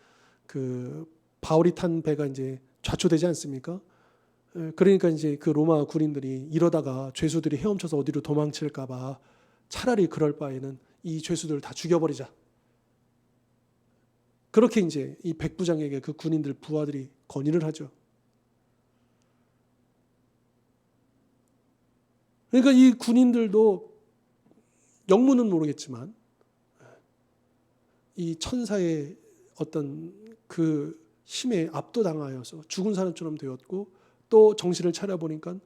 그 바울이 탄 배가 이제 좌초되지 않습니까? 그러니까 이제 그 로마 군인들이 이러다가 죄수들이 헤엄쳐서 어디로 도망칠까봐 차라리 그럴 바에는 이 죄수들을 다 죽여버리자. 그렇게 이제 이 백부장에게 그 군인들 부하들이 건의를 하죠. 그러니까 이 군인들도 영문은 모르겠지만 이 천사의 어떤 그 힘에 압도당하여서 죽은 사람처럼 되었고 또 정신을 차려보니까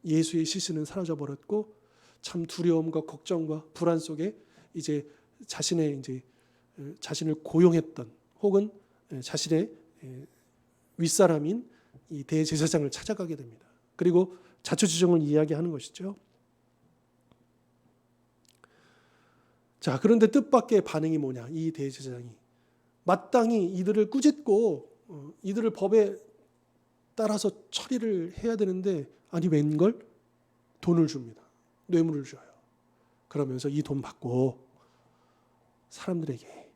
예수의 시신은 사라져버렸고 참 두려움과 걱정과 불안 속에 이제 자신을 고용했던 혹은 자신의 윗사람인 이 대제사장을 찾아가게 됩니다. 그리고 자초지종을 이야기하는 것이죠. 자, 그런데 뜻밖의 반응이 뭐냐? 이 대제사장이 마땅히 이들을 꾸짖고 이들을 법에 따라서 처리를 해야 되는데 아니 웬걸? 돈을 줍니다. 뇌물을 줘요. 그러면서 이 돈 받고 사람들에게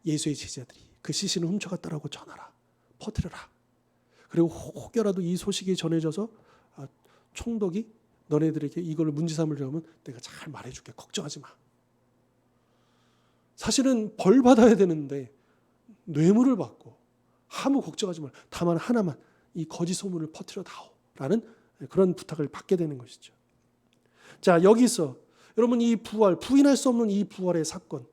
예수의 제자들이 그 시신을 훔쳐갔다라고 전하라. 퍼뜨려라. 그리고 혹여라도 이 소식이 전해져서 총독이 너네들에게 이걸 문제 삼으려면 내가 잘 말해줄게. 걱정하지 마. 사실은 벌 받아야 되는데 뇌물을 받고 아무 걱정하지 말. 다만 하나만 이 거짓 소문을 퍼뜨려 다오라는 그런 부탁을 받게 되는 것이죠. 자, 여기서 여러분 이 부활, 부인할 수 없는 이 부활의 사건,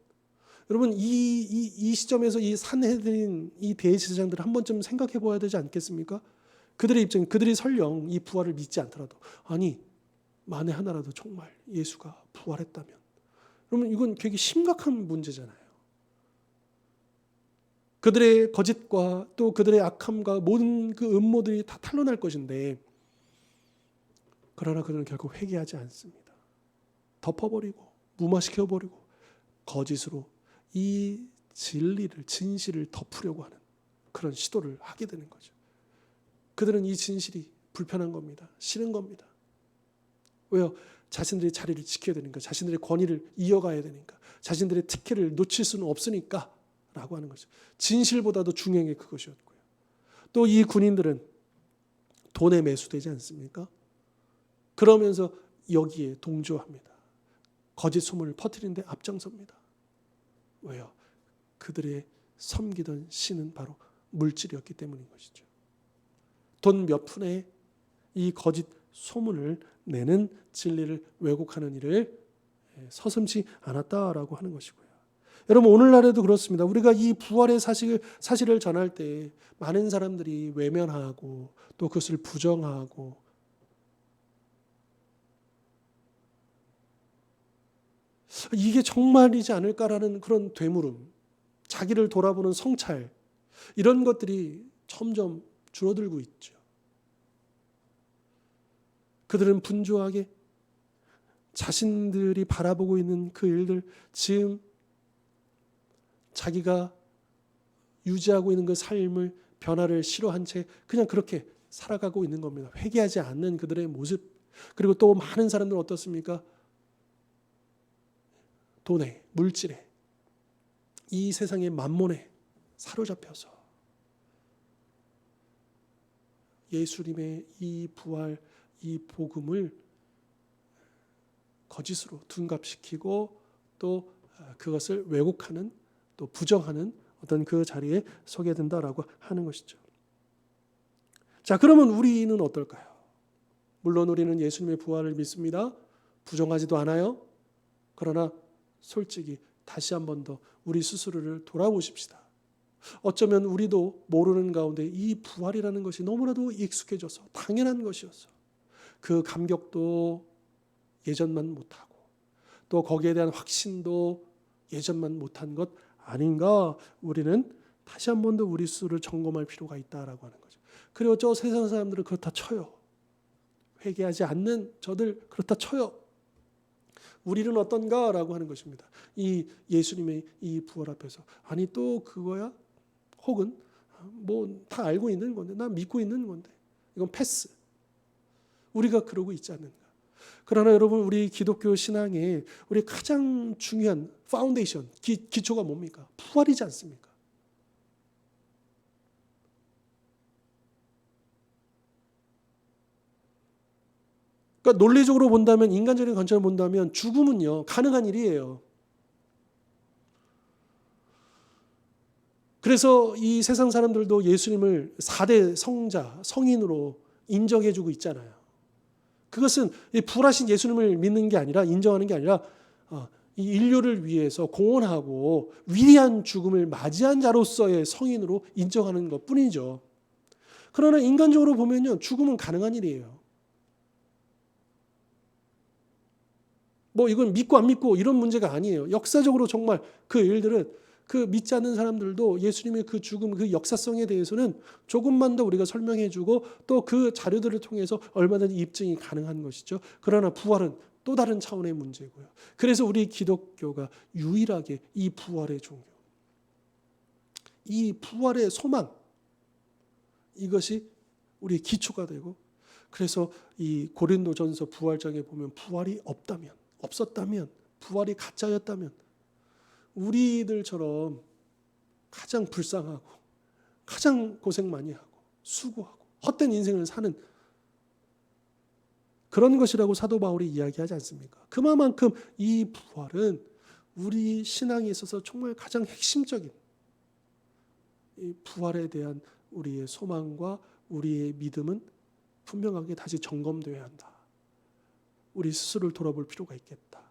여러분 이 시점에서 이 산헤드린 이 대제사장들을 한 번쯤 생각해 보아야 되지 않겠습니까? 그들의 입장, 그들이 설령 이 부활을 믿지 않더라도 아니 만에 하나라도 정말 예수가 부활했다면, 그러면 이건 되게 심각한 문제잖아요. 그들의 거짓과 또 그들의 악함과 모든 그 음모들이 다 탄로날 것인데, 그러나 그들은 결국 회개하지 않습니다. 덮어버리고 무마시켜버리고 거짓으로 이 진실을 덮으려고 하는 그런 시도를 하게 되는 거죠. 그들은 이 진실이 불편한 겁니다. 싫은 겁니다. 왜요? 자신들의 자리를 지켜야 되니까, 자신들의 권위를 이어가야 되니까, 자신들의 특혜를 놓칠 수는 없으니까 라고 하는 거죠. 진실보다도 중요한 게 그것이었고요. 또 이 군인들은 돈에 매수되지 않습니까? 그러면서 여기에 동조합니다. 거짓 소문을 퍼뜨리는 데 앞장섭니다. 왜요? 그들의 섬기던 신은 바로 물질이었기 때문인 것이죠. 돈 몇 푼에 이 거짓 소문을 내는 진리를 왜곡하는 일을 서슴지 않았다라고 하는 것이고요. 여러분 오늘날에도 그렇습니다. 우리가 이 부활의 사실을 전할 때 많은 사람들이 외면하고 또 그것을 부정하고 이게 정말이지 않을까라는 그런 되물음, 자기를 돌아보는 성찰, 이런 것들이 점점 줄어들고 있죠. 그들은 분주하게 자신들이 바라보고 있는 그 일들, 지금 자기가 유지하고 있는 그 삶을 변화를 싫어한 채 그냥 그렇게 살아가고 있는 겁니다. 회개하지 않는 그들의 모습. 그리고 또 많은 사람들은 어떻습니까? 돈에, 물질에, 이 세상의 만몬에 사로잡혀서 예수님의 이 부활, 이 복음을 거짓으로 둔갑시키고 또 그것을 왜곡하는, 또 부정하는 어떤 그 자리에 서게 된다라고 하는 것이죠. 자, 그러면 우리는 어떨까요? 물론 우리는 예수님의 부활을 믿습니다. 부정하지도 않아요. 그러나 솔직히 다시 한 번 더 우리 스스로를 돌아보십시다. 어쩌면 우리도 모르는 가운데 이 부활이라는 것이 너무나도 익숙해져서 당연한 것이었어. 그 감격도 예전만 못하고 또 거기에 대한 확신도 예전만 못한 것 아닌가. 우리는 다시 한 번 더 우리 스스로를 점검할 필요가 있다라고 하는 거죠. 그리고 저 세상 사람들은 그렇다 쳐요. 회개하지 않는 저들 그렇다 쳐요. 우리는 어떤가라고 하는 것입니다. 이 예수님의 이 부활 앞에서 아니 또 그거야? 혹은 뭐 다 알고 있는 건데 나 믿고 있는 건데 이건 패스. 우리가 그러고 있지 않는가. 그러나 여러분 우리 기독교 신앙의 우리 가장 중요한 파운데이션 기초가 뭡니까? 부활이지 않습니까? 그러니까 논리적으로 본다면 인간적인 관점을 본다면 죽음은요 가능한 일이에요. 그래서 이 세상 사람들도 예수님을 4대 성자, 성인으로 인정해주고 있잖아요. 그것은 부활하신 예수님을 믿는 게 아니라 인정하는 게 아니라 이 인류를 위해서 공헌하고 위대한 죽음을 맞이한 자로서의 성인으로 인정하는 것뿐이죠. 그러나 인간적으로 보면요 죽음은 가능한 일이에요. 뭐 이건 믿고 안 믿고 이런 문제가 아니에요. 역사적으로 정말 그 일들은 그 믿지 않는 사람들도 예수님의 그 죽음, 그 역사성에 대해서는 조금만 더 우리가 설명해주고 또 그 자료들을 통해서 얼마든지 입증이 가능한 것이죠. 그러나 부활은 또 다른 차원의 문제고요. 그래서 우리 기독교가 유일하게 이 부활의 종교, 이 부활의 소망, 이것이 우리의 기초가 되고 그래서 이 고린도전서 부활장에 보면 부활이 없었다면 부활이 가짜였다면 우리들처럼 가장 불쌍하고 가장 고생 많이 하고 수고하고 헛된 인생을 사는 그런 것이라고 사도 바울이 이야기하지 않습니까? 그만큼 이 부활은 우리 신앙에 있어서 정말 가장 핵심적인 이 부활에 대한 우리의 소망과 우리의 믿음은 분명하게 다시 점검되어야 한다. 우리 스스로를 돌아볼 필요가 있겠다.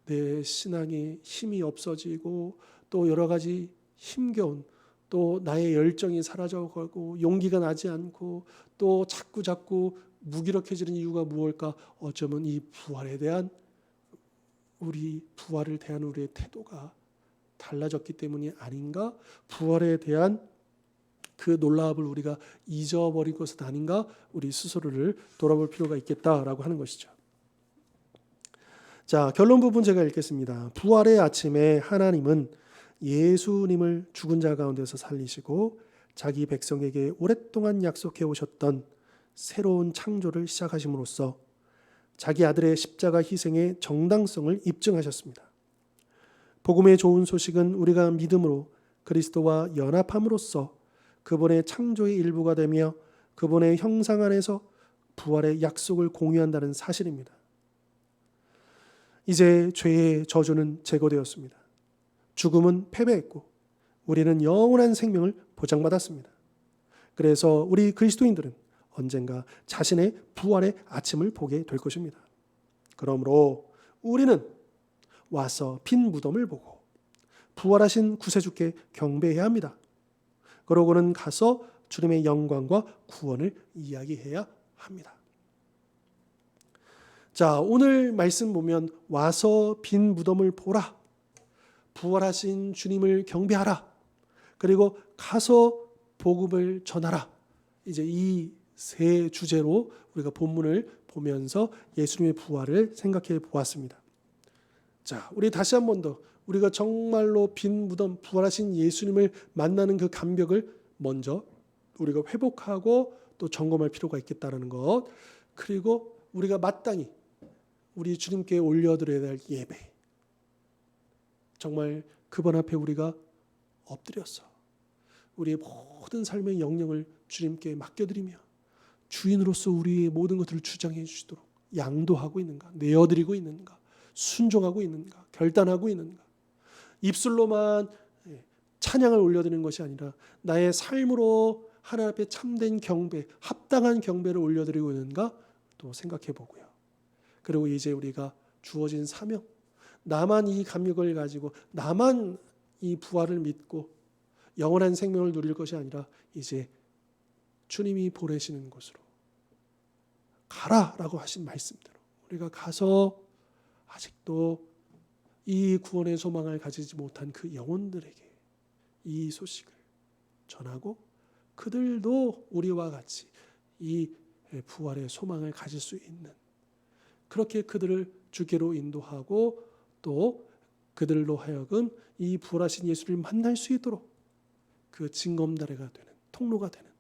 내 신앙의 힘이 없어지고 또 여러 가지 힘겨운 또 나의 열정이 사라져가고 용기가 나지 않고 또 자꾸 무기력해지는 이유가 무엇일까? 어쩌면 이 부활에 대한 우리 부활을 대한 우리의 태도가 달라졌기 때문이 아닌가? 부활에 대한 그 놀라움을 우리가 잊어버린 것은 아닌가? 우리 스스로를 돌아볼 필요가 있겠다라고 하는 것이죠. 자, 결론 부분 제가 읽겠습니다. 부활의 아침에 하나님은 예수님을 죽은 자 가운데서 살리시고 자기 백성에게 오랫동안 약속해 오셨던 새로운 창조를 시작하심으로써 자기 아들의 십자가 희생의 정당성을 입증하셨습니다. 복음의 좋은 소식은 우리가 믿음으로 그리스도와 연합함으로써 그분의 창조의 일부가 되며 그분의 형상 안에서 부활의 약속을 공유한다는 사실입니다. 이제 죄의 저주는 제거되었습니다. 죽음은 패배했고 우리는 영원한 생명을 보장받았습니다. 그래서 우리 그리스도인들은 언젠가 자신의 부활의 아침을 보게 될 것입니다. 그러므로 우리는 와서 빈 무덤을 보고 부활하신 구세주께 경배해야 합니다. 그러고는 가서 주님의 영광과 구원을 이야기해야 합니다. 자, 오늘 말씀 보면 와서 빈 무덤을 보라. 부활하신 주님을 경배하라. 그리고 가서 복음을 전하라. 이제 이 세 주제로 우리가 본문을 보면서 예수님의 부활을 생각해 보았습니다. 자, 우리 다시 한 번 더 우리가 정말로 빈 무덤 부활하신 예수님을 만나는 그 감격을 먼저 우리가 회복하고 또 점검할 필요가 있겠다는 것. 그리고 우리가 마땅히 우리 주님께 올려드려야 될 예배. 정말 그분 앞에 우리가 엎드려서 우리의 모든 삶의 영역을 주님께 맡겨드리며 주인으로서 우리의 모든 것들을 주장해 주시도록 양도하고 있는가, 내어드리고 있는가, 순종하고 있는가, 결단하고 있는가. 입술로만 찬양을 올려드리는 것이 아니라 나의 삶으로 하나님 앞에 참된 경배, 합당한 경배를 올려드리고 있는가 또 생각해 보고요. 그리고 이제 우리가 주어진 사명, 나만 이 감격을 가지고 나만 이 부활을 믿고 영원한 생명을 누릴 것이 아니라 이제 주님이 보내시는 곳으로 가라라고 하신 말씀대로 우리가 가서 아직도 이 구원의 소망을 가지지 못한 그 영혼들에게 이 소식을 전하고 그들도 우리와 같이 이 부활의 소망을 가질 수 있는, 그렇게 그들을 주께로 인도하고 또 그들로 하여금 이 부활하신 예수를 만날 수 있도록 그 징검다리가 되는, 통로가 되는,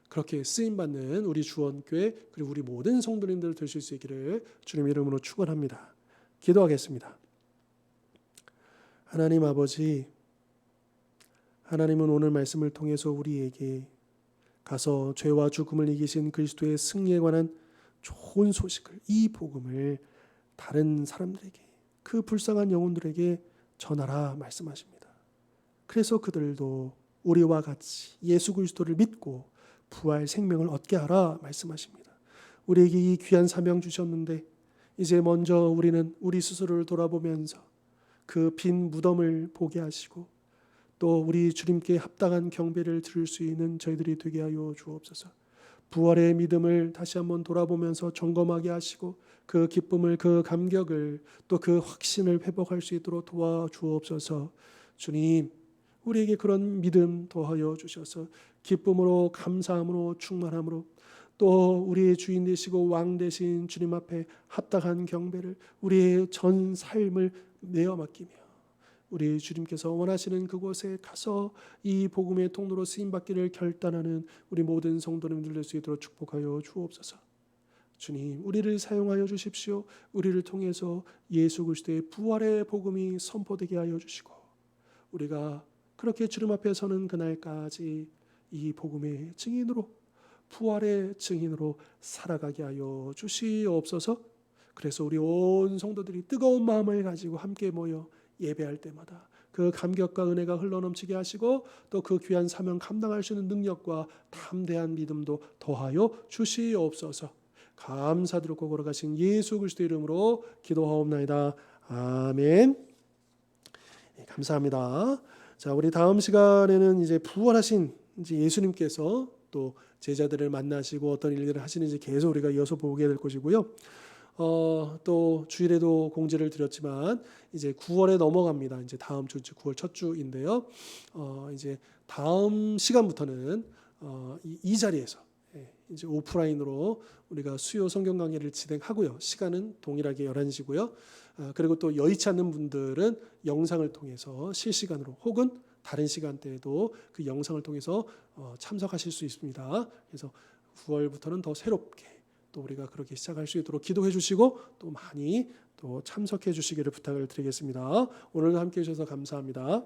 그렇게 쓰임받는 우리 주원교회 그리고 우리 모든 성도님들 되실 수 있기를 주님 이름으로 축원합니다. 기도하겠습니다. 하나님 아버지, 하나님은 오늘 말씀을 통해서 우리에게 가서 죄와 죽음을 이기신 그리스도의 승리에 관한 좋은 소식을, 이 복음을 다른 사람들에게, 그 불쌍한 영혼들에게 전하라 말씀하십니다. 그래서 그들도 우리와 같이 예수 그리스도를 믿고 부활 생명을 얻게 하라 말씀하십니다. 우리에게 이 귀한 사명 주셨는데 이제 먼저 우리는 우리 스스로를 돌아보면서 그 빈 무덤을 보게 하시고 또 우리 주님께 합당한 경배를 드릴 수 있는 저희들이 되게 하여 주옵소서. 부활의 믿음을 다시 한번 돌아보면서 점검하게 하시고 그 기쁨을, 그 감격을, 또 그 확신을 회복할 수 있도록 도와주옵소서. 주님, 우리에게 그런 믿음 더하여 주셔서 기쁨으로, 감사함으로, 충만함으로 또 우리의 주인 되시고 왕 되신 주님 앞에 합당한 경배를, 우리의 전 삶을 내어 맡기며 우리 주님께서 원하시는 그곳에 가서 이 복음의 통로로 쓰임받기를 결단하는 우리 모든 성도님들 될 수 있도록 축복하여 주옵소서. 주님, 우리를 사용하여 주십시오. 우리를 통해서 예수 그리스도의 부활의 복음이 선포되게 하여 주시고 우리가 그렇게 주님 앞에 서는 그날까지 이 복음의 증인으로, 부활의 증인으로 살아가게 하여 주시옵소서. 그래서 우리 온 성도들이 뜨거운 마음을 가지고 함께 모여 예배할 때마다 그 감격과 은혜가 흘러넘치게 하시고 또 그 귀한 사명 감당할 수 있는 능력과 담대한 믿음도 더하여 주시옵소서. 감사드리고 걸어가신 예수 그리스도 이름으로 기도하옵나이다. 아멘. 감사합니다. 자, 우리 다음 시간에는 이제 부활하신 이제 예수님께서 또 제자들을 만나시고 어떤 일들을 하시는지 계속 우리가 이어서 보게 될 것이고요. 또 주일에도 공지를 드렸지만 이제 9월에 넘어갑니다. 이제 다음 주 9월 첫 주인데요. 이제 다음 시간부터는 이 자리에서 이제 오프라인으로 우리가 수요 성경 강의를 진행하고요. 시간은 동일하게 11시고요. 그리고 또 여의치 않는 분들은 영상을 통해서 실시간으로 혹은 다른 시간대에도 그 영상을 통해서 참석하실 수 있습니다. 그래서 9월부터는 더 새롭게 또 우리가 그렇게 시작할 수 있도록 기도해 주시고 또 많이 또 참석해 주시기를 부탁을 드리겠습니다. 오늘도 함께 해주셔서 감사합니다.